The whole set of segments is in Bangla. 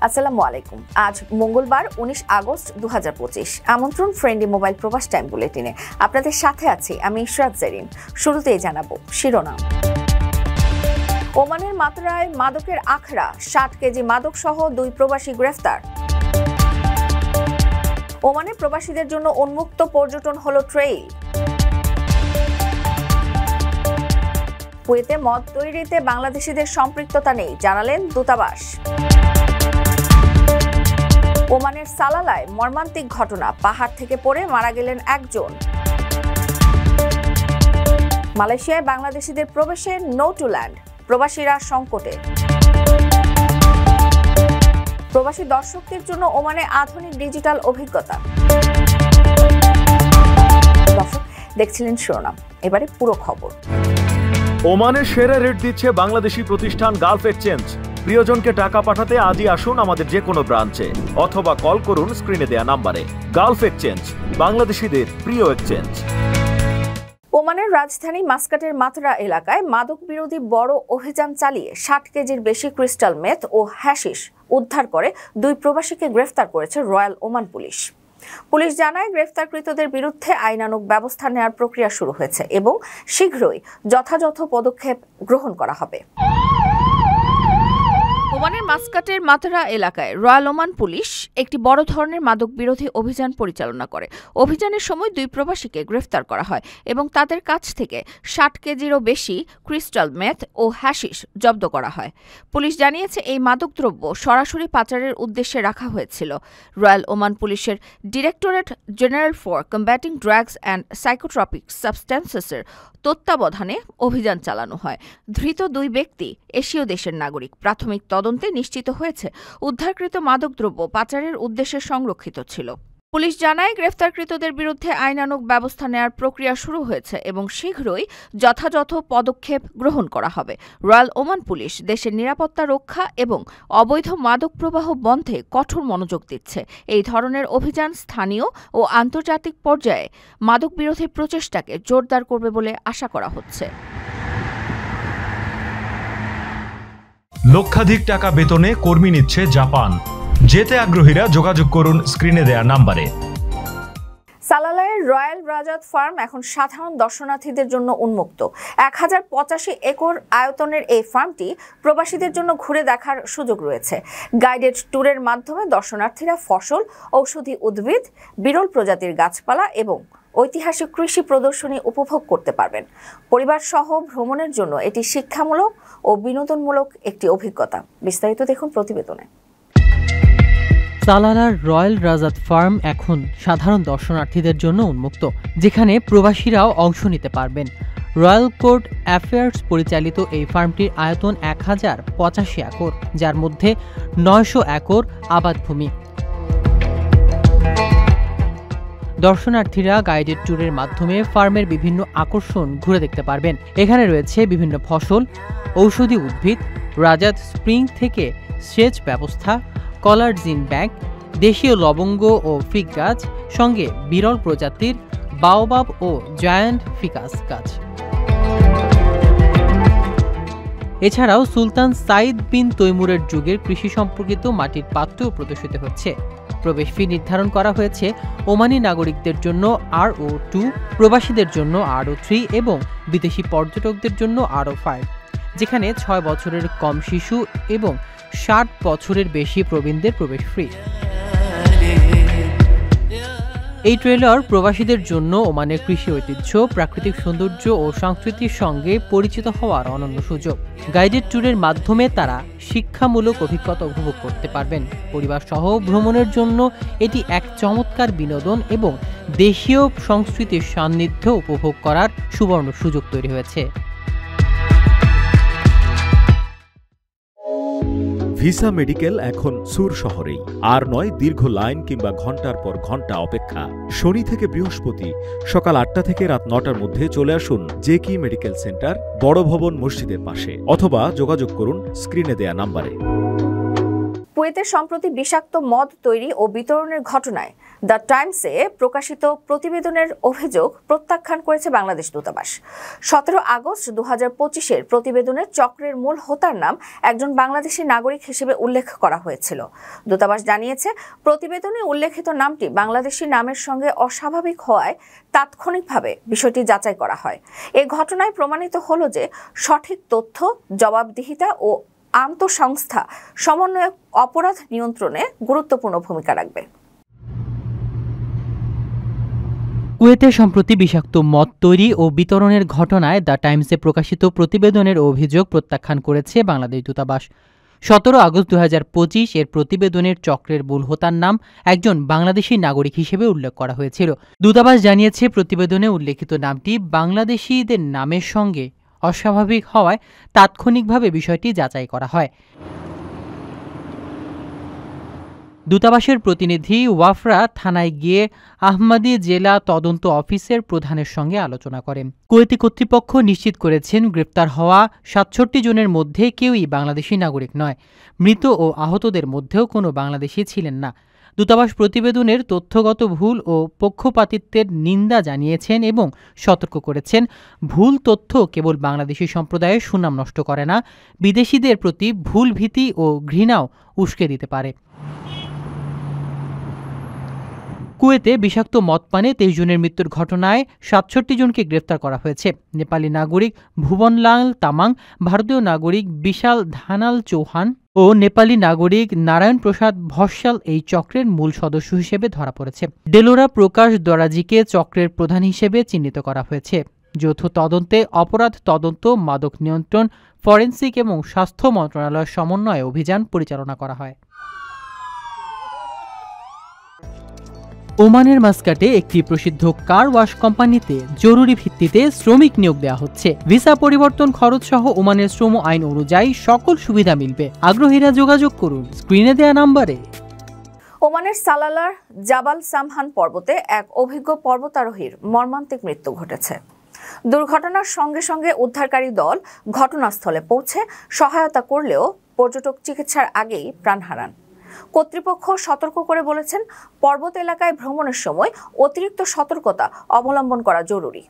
আসসালামু আলাইকুম। আজ মঙ্গলবার 19 আগস্ট 2025। আমন্ত্রণ ফ্রেন্ডলি মোবাইল প্রবাস টাইম বুলেটিনে। আপনাদের সাথে আছি আমি ইশরাত জারিন। শুরুতেই জানাবো শিরোনাম। ওমানের মাত্রায় মাদকের আখড়া, 60 কেজি মাদক সহ 2 প্রবাসী গ্রেফতার। ওমানে প্রবাসীদের জন্য উন্মুক্ত পর্যটন হলো ট্রেইল। কুয়েতে মদ তৈরিতে বাংলাদেশিদের সম্পৃক্ততা নেই, জানালেন দূতাবাস। ওমানের সালালায় মর্মান্তিক ঘটনা, পাহাড় থেকে পড়ে মারা গেলেন একজন। মালয়েশিয়ায় বাংলাদেশিদের প্রবেশে নো টু ল্যান্ড, প্রবাসীরা সংকটে। প্রবাসী দর্শকদের জন্য ওমানে আধুনিক ডিজিটাল অভিজ্ঞতা। দর্শক দেখছিলেন শিরোনাম, এবারে পুরো খবর। ওমানের সেরা রেট দিচ্ছে বাংলাদেশি প্রতিষ্ঠান গালফ এক্সচেঞ্জ। প্রিয়জনকে টাকা পাঠাতে আজই আসুন আমাদের যে কোনো ব্রাঞ্চে অথবা কল করুন স্ক্রিনে দেয়া নাম্বারে। গালফ এক্সচেঞ্জ, বাংলাদেশিদের প্রিয় এক্সচেঞ্জ। ওমানের রাজধানী মাস্কাটের মাতরা এলাকায় মাদক বিরোধী বড় অভিযান চালিয়ে 60 কেজির বেশি ক্রিস্টাল মেথ ও হ্যাশিশ উদ্ধার করে 2 প্রবাসীকে গ্রেফতার করেছে রয়্যাল ওমান পুলিশ। পুলিশ জানায়, গ্রেফতারকৃতদের বিরুদ্ধে আইনানুগ ব্যবস্থা নেওয়ার প্রক্রিয়া শুরু হয়েছে এবং শীঘ্রই যথাযথ পদক্ষেপ গ্রহণ করা হবে। ওমানের মাস্কাটের মাতরা এলাকায় রয়্যাল ওমান পুলিশ একটি বড় ধরনের মাদক বিরোধী অভিযান পরিচালনা করে। অভিযানের সময় 2 প্রবাসীকে গ্রেফতার করা হয় এবং তাদের কাছ থেকে 60 কেজিরও বেশি ক্রিস্টাল মেথ ও হ্যাশিশ জব্দ করা হয়। পুলিশ জানিয়েছে, এই মাদকদ্রব্য সরাসরি পাচারের উদ্দেশ্যে রাখা হয়েছিল। রয়্যাল ওমান পুলিশের directorate general for combating drugs and psychotropic সাবস্ট্যান্সেসের তত্ত্বাবধানে অভিযান চালানো হয়। ধৃত 2 ব্যক্তি এশীয় দেশের নাগরিক। প্রাথমিক তদন্তে নিশ্চিত হয়েছে উদ্ধারকৃত মাদকদ্রব্য পাচারের উদ্দেশ্যে সংরক্ষিত ছিল। পুলিশ জানায়, গ্রেফতারকৃতদের বিরুদ্ধে আইনানুগ ব্যবস্থা নেওয়ার প্রক্রিয়া শুরু হয়েছে এবং শীঘ্রই যথাযথ পদক্ষেপ গ্রহণ করা হবে। রয়্যাল ওমান পুলিশ দেশের নিরাপত্তা রক্ষা এবং অবৈধ মাদক প্রবাহ বন্ধে কঠোর মনোযোগ দিচ্ছে। এই ধরনের অভিযান স্থানীয় ও আন্তর্জাতিক পর্যায়ে মাদক বিরোধী প্রচেষ্টাকে জোরদার করবে বলে আশা করা হচ্ছে। লক্ষাধিক টাকা বেতনে কর্মী নিচ্ছে জাপান। যেতে আগ্রহীরা যোগাযোগ করুন স্ক্রিনে দেয়া নাম্বারে। সালালায়ের রয়্যাল রাজাত ফার্ম এখন সাধারণ দর্শনার্থীদের জন্য উন্মুক্ত। 1085 একর আয়তনের এই ফার্মটি প্রবাসীদের জন্য ঘুরে দেখার সুযোগ রয়েছে। গাইডেড ট্যুরের মাধ্যমে দর্শনার্থীরা ফসল, ঔষধি উদ্ভিদ, বিরল প্রজাতির গাছপালা এবং ঐতিহাসিক কৃষি প্রদর্শনী উপভোগ করতে পারবেন। পরিবার সহ ভ্রমণের জন্য এটি শিক্ষামূলক ও বিনোদনমূলক একটি অভিজ্ঞতা। বিস্তারিত দেখুন প্রতিবেদনে। সালালার রয়্যাল রাজাত ফার্ম এখন সাধারণ দর্শনার্থীদের জন্য উন্মুক্ত, যেখানে প্রবাসীরাও অংশ নিতে পারবেন। রয়্যাল কোর্ট অ্যাফেয়ার্স পরিচালিত এই ফার্মটির আয়তন 1085 একর, যার মধ্যে 900 একর আবাদভূমি। দর্শনার্থীরা গাইডেড ট্যুরের মাধ্যমে ফার্মের বিভিন্ন আকর্ষণ ঘুরে দেখতে পারবেন। এখানে রয়েছে বিভিন্ন ফসল, ঔষধি উদ্ভিদ, রাজাত স্প্রিং থেকে সেচ ব্যবস্থা, কলার জিন ব্যাগ, দেশীয় লবঙ্গ ও ফিগ গাছ, সঙ্গে বিরল প্রজাতির বাওবাব ও জায়ান্ট ফিকাস গাছ। এছাড়াও সুলতান সাইদ বিন তৈমুরের যুগের কৃষি সম্পর্কিত মাটির পাত্রও প্রদর্শিত হচ্ছে। প্রবেশ ফি নির্ধারণ করা হয়েছে ওমানি নাগরিকদের জন্য RO2, প্রবাসীদের জন্য RO3 এবং বিদেশি পর্যটকদের জন্য RO5, যেখানে 6 বছরের কম শিশু এবং 60 বছরের বেশি প্রবীণদের প্রবেশ ফ্রি। এই ট্রেলার প্রবাসীদের জন্য ওমানের কৃষি ঐতিহ্য, প্রাকৃতিক সৌন্দর্য ও সংস্কৃতির সঙ্গে পরিচিত হওয়ার অনন্য সুযোগ। গাইডেড ট্যুরের মাধ্যমে তারা শিক্ষামূলক অভিজ্ঞতা উপভোগ করতে পারবেন। পরিবার সহ ভ্রমণের জন্য এটি এক চমৎকার বিনোদন এবং দেশীয় সংস্কৃতির সান্নিধ্য উপভোগ করার সুবর্ণ সুযোগ তৈরি হয়েছে। ভিসা মেডিকেল এখন সুর শহরেই। আর নয় দীর্ঘ লাইন কিংবা ঘন্টার পর ঘন্টা অপেক্ষা। শনি থেকে বৃহস্পতি সকাল 8টা থেকে রাত 9টার মধ্যে চলে আসুন জেকি মেডিকেল সেন্টার, বড় ভবন মসজিদের পাশে, অথবা যোগাযোগ করুন স্ক্রিনে দেয়া নাম্বারে। কুয়েতে সম্প্রতি বিষাক্ত মদ তৈরি ও বিতরণের ঘটনায় দ্য টাইমসে প্রকাশিত প্রতিবেদনের অভিযোগ প্রত্যাখ্যান করেছে বাংলাদেশ দূতাবাস। 17 আগস্ট 2025-এর প্রতিবেদনের চক্রের মূল হোতার নাম একজন বাংলাদেশি নাগরিক হিসেবে উল্লেখ করা হয়েছিল। দূতাবাস জানিয়েছে, প্রতিবেদনে উল্লেখিত নামটি বাংলাদেশি নামের সঙ্গে অস্বাভাবিক হওয়ায় তাৎক্ষণিকভাবে বিষয়টি যাচাই করা হয়। এই ঘটনায় প্রমাণিত হলো যে সঠিক তথ্য, জবাবদিহিতা ও আন্তঃসংস্থা সমন্বয় অপরাধ নিয়ন্ত্রণে গুরুত্বপূর্ণ ভূমিকা রাখবে। কুয়েতে সম্প্রতি বিষাক্ত মদ তৈরি ও বিতরণের ঘটনায় দ্য টাইমসে প্রকাশিত প্রতিবেদনের অভিযোগ প্রত্যাখ্যান করেছে বাংলাদেশ দূতাবাস। 17 আগস্ট 2025 এর প্রতিবেদনের চক্রের মূল হোতার নাম একজন বাংলাদেশি নাগরিক হিসেবে উল্লেখ করা হয়েছিল। দূতাবাস জানিয়েছে, প্রতিবেদনে উল্লেখিত নামটি বাংলাদেশিদের নামের সঙ্গে অস্বাভাবিক হওয়ায় তাৎক্ষণিকভাবে বিষয়টি যাচাই করা হয়। দূতাবাসের প্রতিনিধি ওয়াফরা থানায় গিয়ে আহমদী জেলা তদন্ত অফিসের প্রধানের সঙ্গে আলোচনা করেন। কুয়েতি কর্তৃপক্ষ নিশ্চিত করেছেন, গ্রেপ্তার হওয়া 67 জনের মধ্যে কেউই বাংলাদেশি নাগরিক নয়। মৃত ও আহতদের মধ্যেও কোনো বাংলাদেশি ছিলেন না। দূতাবাস প্রতিবেদনের তথ্যগত ভুল ও পক্ষপাতিত্বের নিন্দা জানিয়েছেন এবং সতর্ক করেছেন, ভুল তথ্য কেবল বাংলাদেশি সম্প্রদায়ের সুনাম নষ্ট করে না, বিদেশিদের প্রতি ভুল ভীতি ও ঘৃণাও উস্কে দিতে পারে। কুয়েতে বিষাক্ত মদ পানে 23 জনের মৃত্যুর ঘটনায় 67 জনকে গ্রেফতার করা হয়েছে। নেপালি নাগরিক ভুবনলাল তামাং, ভারতীয় নাগরিক বিশাল ধানাল চৌহান ও নেপালি নাগরিক নারায়ণ প্রসাদ ভস্যাল এই চক্রের মূল সদস্য হিসেবে ধরা পড়েছে। ডেলোরা প্রকাশ দরাজিকে চক্রের প্রধান হিসেবে চিহ্নিত করা হয়েছে। যৌথ তদন্তে অপরাধ তদন্ত, মাদক নিয়ন্ত্রণ, ফরেনসিক এবং স্বাস্থ্য মন্ত্রণালয়ের সমন্বয়ে অভিযান পরিচালনা করা হয়। ওমানের মাস্কাটে একটি প্রসিদ্ধ কার ওয়াশ কোম্পানিতে জরুরি ভিত্তিতে শ্রমিক নিয়োগ দেওয়া হচ্ছে। ভিসা পরিবর্তন খরচ সহ ওমানের শ্রম আইন অনুযায়ী সকল সুবিধা মিলবে। আগ্রহীরা যোগাযোগ করুন স্ক্রিনে দেয়া নম্বরে। ওমানের সালালার জাবাল সামহান পর্বতে এক অভিজ্ঞ পর্বতারোহীর মর্মান্তিক মৃত্যু ঘটেছে। দুর্ঘটনার সঙ্গে সঙ্গে উদ্ধারকারী দল ঘটনাস্থলে পৌঁছে সহায়তা করলেও পর্যটক চিকিৎসার আগেই প্রাণ হারান। কর্তৃপক্ষ সতর্ক করে বলেছেন, পর্বত এলাকায় ভ্রমণের সময় অতিরিক্ত সতর্কতা অবলম্বন করা জরুরি।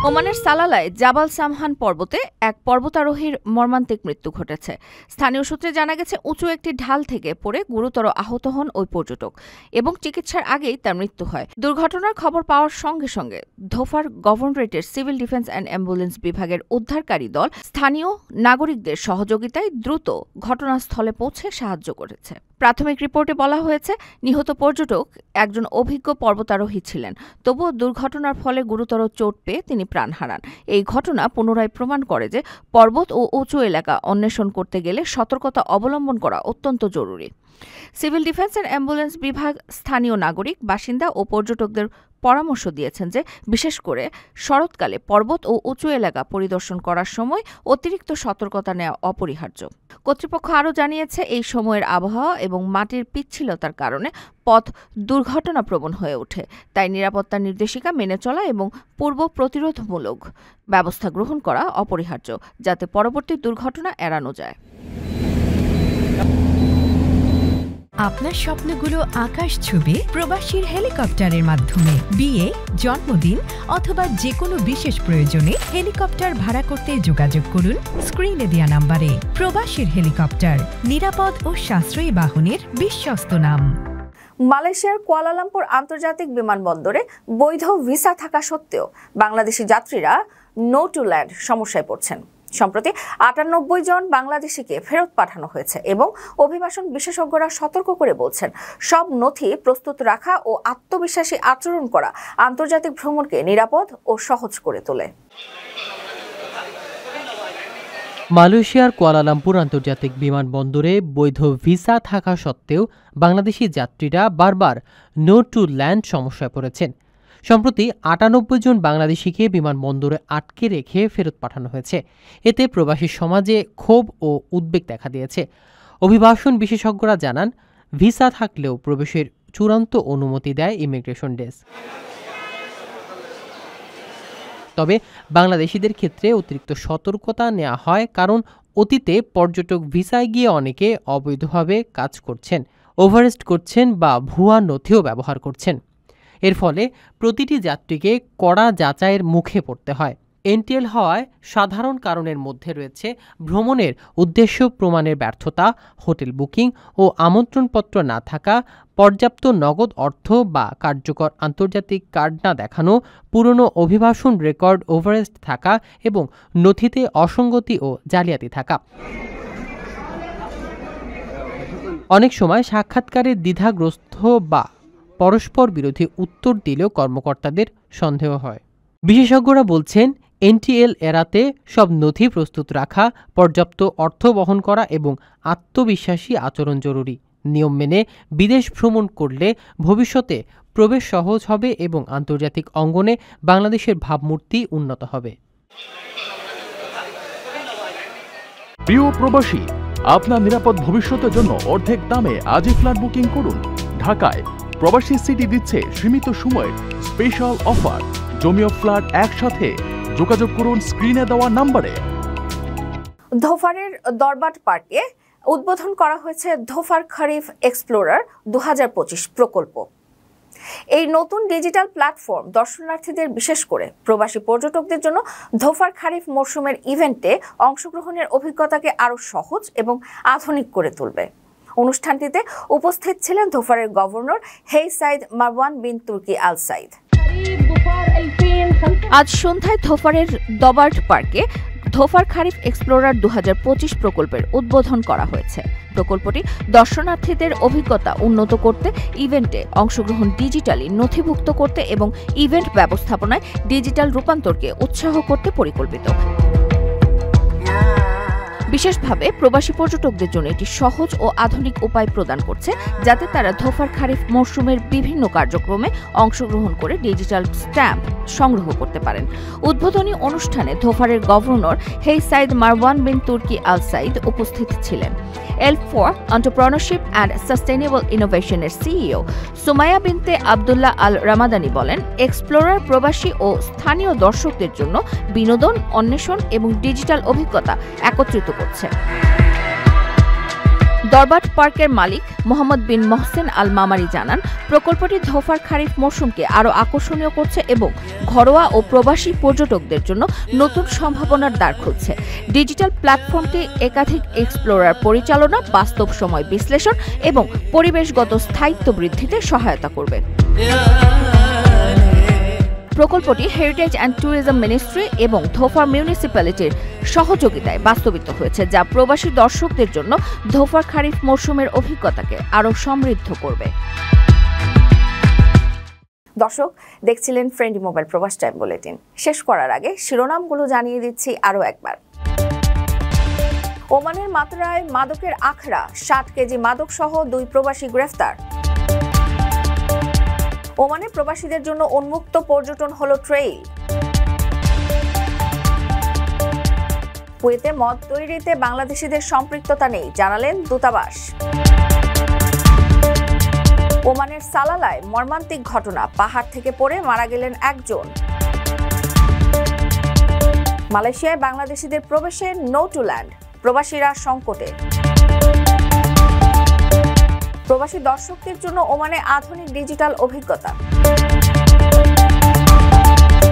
ওমানের সালালায় জাবাল সামহান পর্বতে এক পর্বতারোহীর মর্মান্তিক মৃত্যু ঘটেছে। স্থানীয় সূত্রে জানা গেছে, উঁচু একটি ঢাল থেকে পড়ে গুরুতর আহত হন ওই পর্যটক এবং চিকিৎসার আগেই তার মৃত্যু হয়। দুর্ঘটনার খবর পাওয়ার সঙ্গে সঙ্গে ধোফার গভর্নরেটের সিভিল ডিফেন্স অ্যান্ড অ্যাম্বুলেন্স বিভাগের উদ্ধারকারী দল স্থানীয় নাগরিকদের সহযোগিতায় দ্রুত ঘটনাস্থলে পৌঁছে সাহায্য করেছে। প্রাথমিক রিপোর্টে বলা হয়েছে, নিহত পর্যটক একজন অভিজ্ঞ পর্বতারোহী ছিলেন। তবুও দুর্ঘটনার ফলে গুরুতর চোট পেয়ে তিনি প্রাণ হারান। এই ঘটনা পুনরায় প্রমাণ করে যে পর্বত ও উঁচু এলাকা অন্বেষণ করতে গেলে সতর্কতা অবলম্বন করা অত্যন্ত জরুরি। সিভিল ডিফেন্স অ্যান্ড অ্যাম্বুলেন্স বিভাগ স্থানীয় নাগরিক, বাসিন্দা ও পর্যটকদের পরামর্শ দিয়েছেন যে বিশেষ করে শরৎকালে পর্বত ও উঁচু এলাকা পরিদর্শন করার সময় অতিরিক্ত সতর্কতা নেওয়া অপরিহার্য। কর্তৃপক্ষ আরও জানিয়েছে, এই সময়ের আবহাওয়া এবং মাটির পিচ্ছিলতার কারণে পথ দুর্ঘটনাপ্রবণ হয়ে ওঠে। তাই নিরাপত্তা নির্দেশিকা মেনে চলা এবং পূর্ব প্রতিরোধমূলক ব্যবস্থা গ্রহণ করা অপরিহার্য, যাতে পরবর্তী দুর্ঘটনা এড়ানো যায়। আপনার স্বপ্নগুলো আকাশ ছবি প্রবাসীর হেলিকপ্টারের মাধ্যমে বিয়ে, জন্মদিন অথবা যে কোনো বিশেষ প্রয়োজনে হেলিকপ্টার ভাড়া করতে যোগাযোগ করুন স্ক্রিনে দেয়া নম্বরে। প্রবাসীর হেলিকপ্টার, নিরাপদ ও সাশ্রয়ী বাহনের বিশ্বস্ত নাম। মালয়েশিয়ার কুয়ালালামপুর আন্তর্জাতিক বিমানবন্দরে বৈধ ভিসা থাকা সত্ত্বেও বাংলাদেশি যাত্রীরা নো টু ল্যান্ড সমস্যায় পড়ছেন। সম্প্রতি 98 জন বাংলাদেশিকে ফেরত পাঠানো হয়েছে এবং অভিবাসন বিশেষজ্ঞরা সতর্ক করে বলছেন, সব নথি প্রস্তুত রাখা ও আত্মবিশ্বাসী আচরণ করা আন্তর্জাতিক ভ্রমণকে নিরাপদ ও সহজ করে তোলে। মালয়েশিয়ার কুয়ালালামপুর আন্তর্জাতিক বিমানবন্দরে বৈধ ভিসা থাকা সত্ত্বেও বাংলাদেশি যাত্রীরা বারবার নো টু ল্যান্ড সমস্যায় পড়েছেন। সম্প্রতি 98 জন বাংলাদেশিকে বিমানবন্দরে আটকে রেখে ফেরত পাঠানো হয়েছে। এতে প্রবাসী সমাজে ক্ষোভ ও উদ্বেগ দেখা দিয়েছে। অভিবাসন বিশেষজ্ঞরা জানান, ভিসা থাকলেও প্রবেশের চূড়ান্ত অনুমতি দেয় ইমিগ্রেশন ডেস্ক। তবে বাংলাদেশিদের ক্ষেত্রে অতিরিক্ত সতর্কতা নেওয়া হয়, কারণ অতীতে পর্যটক ভিসায় গিয়ে অনেকে অবৈধভাবে কাজ করছেন। ওভারেস্ট করছেন বা ভুয়া নথিও ব্যবহার করছেন। এর ফলে প্রতিটি যাত্রীকে কড়া যাচাইয়ের মুখে পড়তে হয়। এনটিএল হওয়ায় সাধারণ কারণের মধ্যে রয়েছে ভ্রমণের উদ্দেশ্য প্রমাণের ব্যর্থতা, হোটেল বুকিং ও আমন্ত্রণপত্র না থাকা, পর্যাপ্ত নগদ অর্থ বা কার্যকর আন্তর্জাতিক কার্ড না দেখানো, পুরনো অভিবাসন রেকর্ড ওভারেস্ট থাকা এবং নথিতে অসঙ্গতি ও জালিয়াতি থাকা। অনেক সময় সাক্ষাৎকারে দ্বিধাগ্রস্ত বা পরস্পর বিরোধী উত্তর দিলেও কর্মকর্তাদের সন্দেহ হয়। বিশেষজ্ঞরা বলছেন, এনটিএল এড়াতে সব নথি প্রস্তুত রাখা, পর্যাপ্ত অর্থ বহন করা এবং আত্মবিশ্বাসী আচরণ জরুরি। নিয়ম মেনে বিদেশ ভ্রমণ করলে ভবিষ্যতে প্রবেশ সহজ হবে এবং আন্তর্জাতিক অঙ্গনে বাংলাদেশের ভাবমূর্তি উন্নত হবে। প্রিয় প্রবাসী, আপনার নিরাপদ ভবিষ্যতের জন্য অর্ধেক দামে আজই ফ্ল্যাট বুকিং করুন। ঢাকায় প্রবাসী সিটি দিচ্ছে সীমিত সময়ের স্পেশাল অফার। জমি ও ফ্ল্যাট একসাথে। যোগাযোগ করুন স্ক্রিনে দেওয়া নম্বরে। ধোফারের দরবাট পার্কে উদ্বোধন করা হয়েছে ধোফার খারিফ এক্সপ্লোরার 2025 প্রকল্প। এই নতুন ডিজিটাল প্ল্যাটফর্ম দর্শনার্থীদের, বিশেষ করে প্রবাসী পর্যটকদের জন্য ধোফার খারিফ মরশুমের ইভেন্টে অংশগ্রহণের অভিজ্ঞতাকে আরও সহজ এবং আধুনিক করে তুলবে। অনুষ্ঠানটিতে উপস্থিত ছিলেন ধোফারের গভর্নর হেই Said Marwan bin Turki Al Saeed. আজ সন্ধ্যায় ধোফারের দবার্ট পার্কে ধোফার খারিফ এক্সপ্লোরার 2025 প্রকল্পের উদ্বোধন করা হয়েছে। প্রকল্পটি দর্শনার্থীদের অভিজ্ঞতা উন্নত করতে, ইভেন্টে অংশগ্রহণ ডিজিটালি নথিভুক্ত করতে এবং ইভেন্ট ব্যবস্থাপনায় ডিজিটাল রূপান্তরকে উৎসাহ করতে পরিকল্পিত। বিশেষভাবে প্রবাসী পর্যটকদের জন্য এটি সহজ ও আধুনিক উপায় প্রদান করছে, যাতে তারা ধোফার খারিফ মরশুমের বিভিন্ন কার্যক্রমে অংশগ্রহণ করে ডিজিটাল স্ট্যাম্প সংগ্রহ করতে পারেন। উদ্বোধনী অনুষ্ঠানে ধোফারের গভর্নর হেই Said Marwan bin Turki Al Said উপস্থিত ছিলেন। L4 এন্টারপ্রেনারশিপ অ্যান্ড সাস্টেইনেবল ইনোভেশনের সিইও সুমাইয়া বিনতে আব্দুল্লাহ আল রামাদানি বলেন, এক্সপ্লোরার প্রবাসী ও স্থানীয় দর্শকদের জন্য বিনোদন, অন্বেষণ এবং ডিজিটাল অভিজ্ঞতা একত্রিত করছে। দরবাট পার্কের মালিক মোহাম্মদ বিন মহসেন আল মামারি জানান, প্রকল্পটি ধোফার খারিফ মৌসুমকে আরও আকর্ষণীয় করছে এবং ঘরোয়া ও প্রবাসী পর্যটকদের জন্য নতুন সম্ভাবনার দ্বার খুলছে। ডিজিটাল প্ল্যাটফর্মটি একাধিক এক্সপ্লোরার পরিচালনা, বাস্তব সময় বিশ্লেষণ এবং পরিবেশগত স্থায়িত্ব বৃদ্ধিতে সহায়তা করবে। প্রকল্পটি হেরিটেজ অ্যান্ড ট্যুরিজম মিনিস্ট্রি এবং ধোফা মিউনিসিপ্যালিটির সহযোগিতায় বাস্তবিত হয়েছে, যা প্রবাসী দর্শকদের জন্য ধোফার খারিফ মৌসুমের অভিজ্ঞতাকে আরও সমৃদ্ধ করবে। দর্শক, দেখছিলেন ফ্রেন্ডলি মোবাইল প্রবাস টাইম বুলেটিন। শেষ করার আগে শিরোনামগুলো জানিয়ে দিচ্ছি আরও একবার। ওমানের মাত্রায় মাদকের আখড়া, 60 কেজি মাদক সহ 2 প্রবাসী গ্রেফতার। ওমানে প্রবাসীদের জন্য উন্মুক্ত পর্যটন হলো ট্রেইল। কুয়েতে মদ তৈরিতে বাংলাদেশিদের সম্পৃক্ততা নেই, জানালেন দূতাবাস। ওমানের সালালায় মর্মান্তিক ঘটনা, পাহাড় থেকে পড়ে মারা গেলেন একজন। মালয়েশিয়ায় বাংলাদেশিদের প্রবেশে নো টু ল্যান্ড, প্রবাসীরা সংকটে। প্রবাসী দর্শকদের জন্য ওমানে আধুনিক ডিজিটাল অভিজ্ঞতা।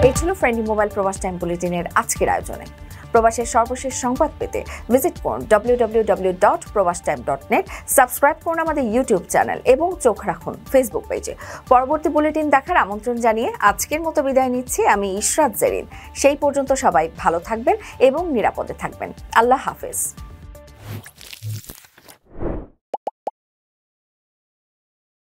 এই ছিল ফ্রেন্ডলি মোবাইল প্রবাস টাইম বুলেটিনের আজকের আয়োজনে। প্রবাসের সর্বশেষ সংবাদ পেতে ভিজিট করুন www.probastime.net, সাবস্ক্রাইব করুন আমাদের ইউটিউব চ্যানেল এবং চোখ রাখুন ফেসবুক পেজে। পরবর্তী বুলেটিন দেখার আমন্ত্রণ জানিয়ে আজকের মতো বিদায় নিচ্ছি আমি ইশরাত জেরিন। সেই পর্যন্ত সবাই ভালো থাকবেন এবং নিরাপদে থাকবেন। আল্লাহ হাফেজ।